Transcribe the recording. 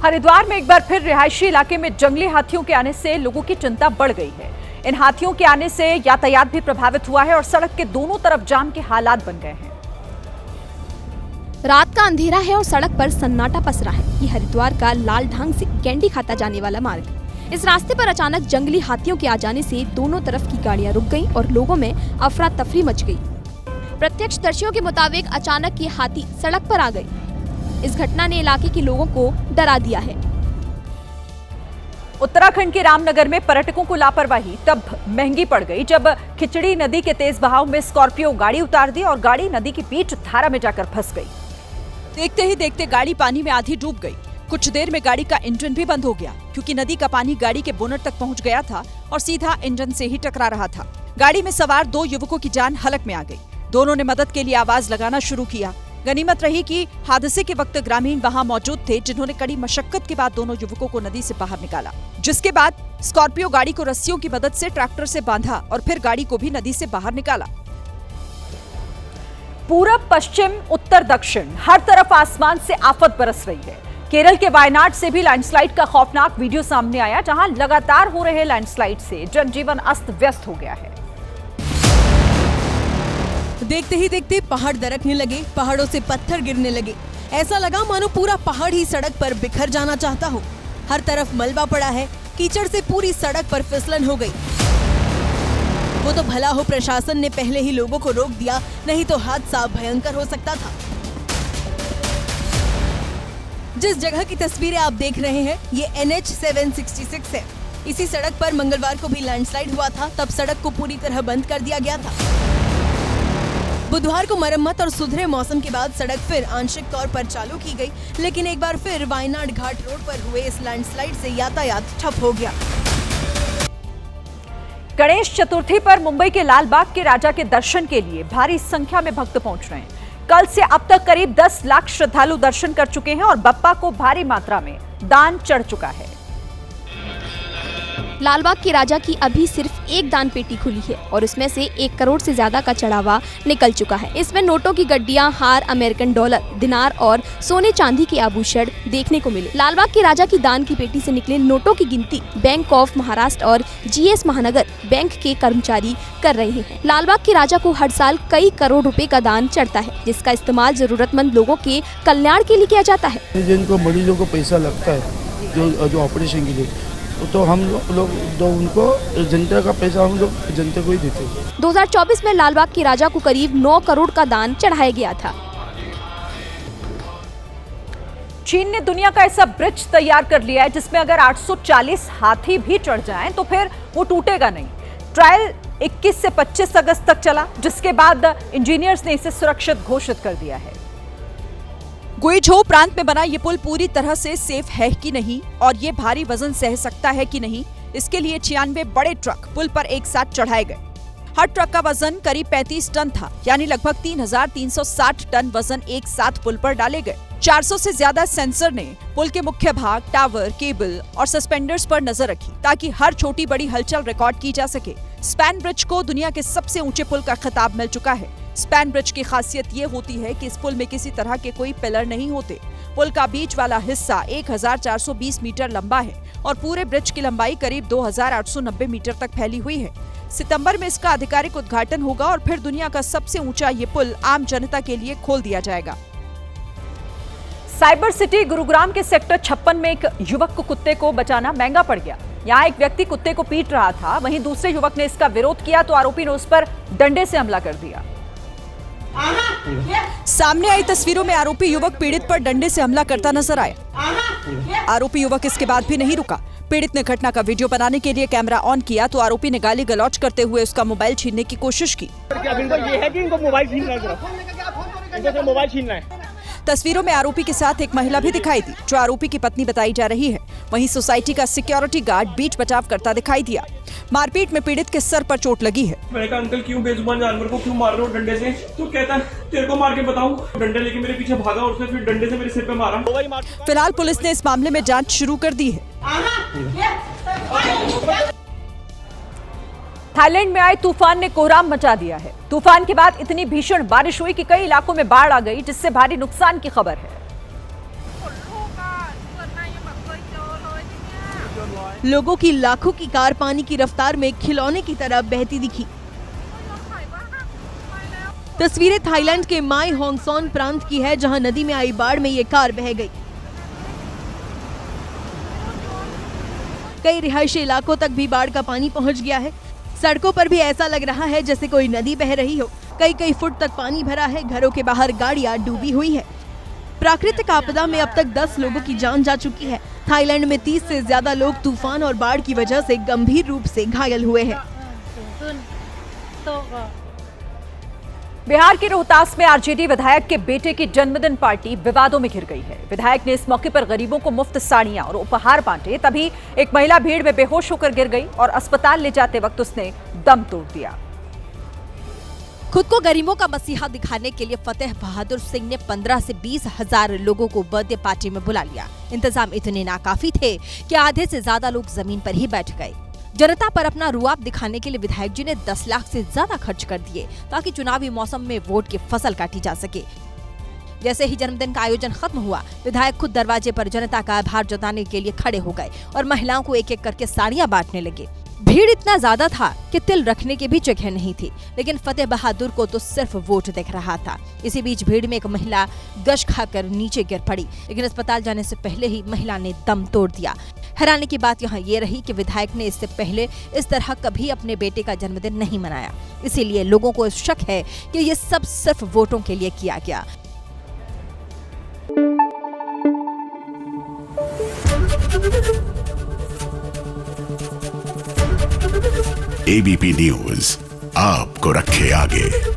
हरिद्वार में एक बार फिर रिहायशी इलाके में जंगली हाथियों के आने से लोगों की चिंता बढ़ गई है। इन हाथियों के आने से यातायात भी प्रभावित हुआ है और सड़क के दोनों तरफ जाम के हालात बन गए हैं। रात का अंधेरा है और सड़क पर सन्नाटा पसरा है। ये हरिद्वार का लाल ढांग से कैंडी खाता जाने वाला मार्ग है। इस रास्ते पर अचानक जंगली हाथियों के आ जाने से दोनों तरफ की गाड़ियां रुक गईं और लोगों में अफरा तफरी मच गई। प्रत्यक्षदर्शियों के मुताबिक अचानक ये हाथी सड़क पर आ गए। इस घटना ने इलाके के लोगों को डरा दिया है। उत्तराखंड के रामनगर में पर्यटकों को लापरवाही तब महंगी पड़ गई जब खिचड़ी नदी के तेज बहाव में स्कॉर्पियो गाड़ी उतार दी और गाड़ी नदी की बीच धारा में जाकर फंस गई। देखते ही देखते गाड़ी पानी में आधी डूब गई। कुछ देर में गाड़ी का इंजन भी बंद हो गया क्योंकि नदी का पानी गाड़ी के बोनट तक पहुंच गया था और सीधा इंजन से ही टकरा रहा था। गाड़ी में सवार 2 युवकों की जान हलक में आ गई। दोनों ने मदद के लिए आवाज लगाना शुरू किया। गनीमत रही कि हादसे के वक्त ग्रामीण वहां मौजूद थे, जिन्होंने कड़ी मशक्कत के बाद दोनों युवकों को नदी से बाहर निकाला, जिसके बाद स्कॉर्पियो गाड़ी को रस्सियों की मदद से ट्रैक्टर से बांधा और फिर गाड़ी को भी नदी से बाहर निकाला। पूरब, पश्चिम, उत्तर, दक्षिण हर तरफ आसमान से आफत बरस रही है। केरल के वायनाड से भी लैंडस्लाइड का खौफनाक वीडियो सामने आया, जहां लगातार हो रहे लैंडस्लाइड से जनजीवन अस्त व्यस्त हो गया है। देखते ही देखते पहाड़ दरकने लगे, पहाड़ों से पत्थर गिरने लगे। ऐसा लगा मानो पूरा पहाड़ ही सड़क पर बिखर जाना चाहता हो। हर तरफ मलबा पड़ा है, कीचड़ से पूरी सड़क पर फिसलन हो गई। वो तो भला हो प्रशासन ने पहले ही लोगों को रोक दिया, नहीं तो हादसा भयंकर हो सकता था। जिस जगह की तस्वीरें आप देख रहे हैं ये NH 766 है। इसी सड़क पर मंगलवार को भी लैंडस्लाइड हुआ था, तब सड़क को पूरी तरह बंद कर दिया गया था। बुधवार को मरम्मत और सुधरे मौसम के बाद सड़क फिर आंशिक तौर पर चालू की गई, लेकिन एक बार फिर वायनाड घाट रोड पर हुए इस लैंडस्लाइड से यातायात ठप हो गया। गणेश चतुर्थी पर मुंबई के लाल बाग के राजा के दर्शन के लिए भारी संख्या में भक्त पहुंच रहे हैं। कल से अब तक करीब 10 लाख श्रद्धालु दर्शन कर चुके हैं और बप्पा को भारी मात्रा में दान चढ़ चुका है। लालबाग के राजा की अभी सिर्फ एक दान पेटी खुली है और इसमें से 1 करोड़ से ज्यादा का चढ़ावा निकल चुका है। इसमें नोटों की गड्डियां, हार, अमेरिकन डॉलर, दिनार और सोने चांदी के आभूषण देखने को मिले। लालबाग के राजा की दान की पेटी से निकले नोटों की गिनती बैंक ऑफ महाराष्ट्र और GS महानगर बैंक के कर्मचारी कर रहे हैं। लालबाग के राजा को हर साल कई करोड़ रुपए का दान चढ़ता है, जिसका इस्तेमाल जरूरतमंद लोगों के कल्याण के लिए किया जाता है। जिनको मरीजों को पैसा लगता है जो ऑपरेशन के लिए, तो हम लोग तो उनको जनता का पैसा हम लोग जनता को ही देते हैं। 2024 में लालबाग के राजा को करीब 9 करोड़ का दान चढ़ाया गया था। चीन ने दुनिया का ऐसा ब्रिज तैयार कर लिया है जिसमें अगर 840 हाथी भी चढ़ जाएं तो फिर वो टूटेगा नहीं। ट्रायल 21 से 25 अगस्त तक चला, जिसके बाद इंजीनियर्स ने इसे सुरक्षित घोषित कर दिया है। गुइझोउ प्रांत में बना ये पुल पूरी तरह से सेफ है कि नहीं और ये भारी वजन सह सकता है कि नहीं, इसके लिए 96 बड़े ट्रक पुल पर एक साथ चढ़ाए गए। हर ट्रक का वजन करीब 35 टन था, यानी लगभग 3360 टन वजन एक साथ पुल पर डाले गए। 400 से ज्यादा सेंसर ने पुल के मुख्य भाग, टावर, केबल और सस्पेंडर्स पर नजर रखी ताकि हर छोटी बड़ी हलचल रिकॉर्ड की जा सके। स्पैन ब्रिज को दुनिया के सबसे ऊंचे पुल का खिताब मिल चुका है। स्पैन ब्रिज की खासियत ये होती है कि इस पुल में किसी तरह के कोई पिलर नहीं होते। पुल का बीच वाला हिस्सा 1420 मीटर लंबा है और पूरे ब्रिज की लंबाई करीब 2890 मीटर तक फैली हुई है। सितंबर में इसका आधिकारिक उद्घाटन होगा और फिर दुनिया का सबसे ऊंचा ये पुल आम जनता के लिए खोल दिया जाएगा। साइबर सिटी गुरुग्राम के सेक्टर 56 में एक युवक को कुत्ते को बचाना महंगा पड़ गया। यहाँ एक व्यक्ति कुत्ते को पीट रहा था, वहीं दूसरे युवक ने इसका विरोध किया तो आरोपी ने उस पर डंडे से हमला कर दिया। सामने आई तस्वीरों में आरोपी युवक पीड़ित पर डंडे से हमला करता नजर आया। आरोपी युवक इसके बाद भी नहीं रुका। पीड़ित ने घटना का वीडियो बनाने के लिए कैमरा ऑन किया तो आरोपी ने गाली गलौज करते हुए उसका मोबाइल छीनने की कोशिश की। तस्वीरों में आरोपी के साथ एक महिला भी दिखाई दी, जो आरोपी की पत्नी बताई जा रही है। वहीं सोसाइटी का सिक्योरिटी गार्ड बीच बचाव करता दिखाई दिया। मारपीट में पीड़ित के सर पर चोट लगी है। मैंने कहा अंकल क्यों बेजुबान जानवर को क्यों मार रहे हो डंडे से? तो कहता तेरे को मार के बताऊं। डंडे लेके मेरे पीछे भागा और उसने फिर डंडे से मेरे सिर पे मारा। फिलहाल पुलिस ने इस मामले में जांच शुरू कर दी है। थाईलैंड में आए तूफान ने कोहराम मचा दिया है। तूफान के बाद इतनी भीषण बारिश हुई कि कई इलाकों में बाढ़ आ गई, जिससे भारी नुकसान की खबर है। लोगों की लाखों की कार पानी की रफ्तार में खिलौने की तरह बहती दिखी। तस्वीरें थाईलैंड के माई होंगसॉन प्रांत की है, जहां नदी में आई बाढ़ में ये कार बह गई। कई रिहायशी इलाकों तक भी बाढ़ का पानी पहुंच गया है। सड़कों पर भी ऐसा लग रहा है जैसे कोई नदी बह रही हो। कई फुट तक पानी भरा है। घरों के बाहर गाड़ियां डूबी हुई है। प्राकृतिक आपदा में अब तक 10 लोगों की जान जा चुकी है। थाईलैंड में 30 से ज्यादा लोग तूफान और बाढ़ की वजह से गंभीर रूप से घायल हुए हैं। बिहार के रोहतास में आरजेडी विधायक के बेटे की जन्मदिन पार्टी विवादों में घिर गई है। विधायक ने इस मौके पर गरीबों को मुफ्त साड़ियां और उपहार बांटे, तभी एक महिला भीड़ में बेहोश होकर गिर गई और अस्पताल ले जाते वक्त उसने दम तोड़ दिया। खुद को गरीबों का मसीहा दिखाने के लिए फतेह बहादुर सिंह ने 15 से 20 हजार लोगों को बर्थडे पार्टी में बुला लिया। इंतजाम इतने नाकाफी थे कि आधे से ज्यादा लोग जमीन पर ही बैठ गए। जनता पर अपना रुआब दिखाने के लिए विधायक जी ने 10 लाख से ज्यादा खर्च कर दिए ताकि चुनावी मौसम में वोट की फसल काटी जा सके। जैसे ही जन्मदिन का आयोजन खत्म हुआ, विधायक खुद दरवाजे पर जनता का आभार जताने के लिए खड़े हो गए और महिलाओं को एक एक करके साड़ियां बांटने लगे। भीड़ इतना ज्यादा था कि तिल रखने की भी जगह नहीं थी, लेकिन फतेह बहादुर को तो सिर्फ वोट दिख रहा था। इसी बीच भीड़ में एक महिला गश खाकर नीचे गिर पड़ी, लेकिन अस्पताल जाने से पहले ही महिला ने दम तोड़ दिया। हैरानी की बात यहाँ ये रही कि विधायक ने इससे पहले इस तरह कभी अपने बेटे का जन्मदिन नहीं मनाया। इसीलिए लोगों को शक है कि ये सब सिर्फ वोटों के लिए किया गया। एबीपी न्यूज आपको रखे आगे।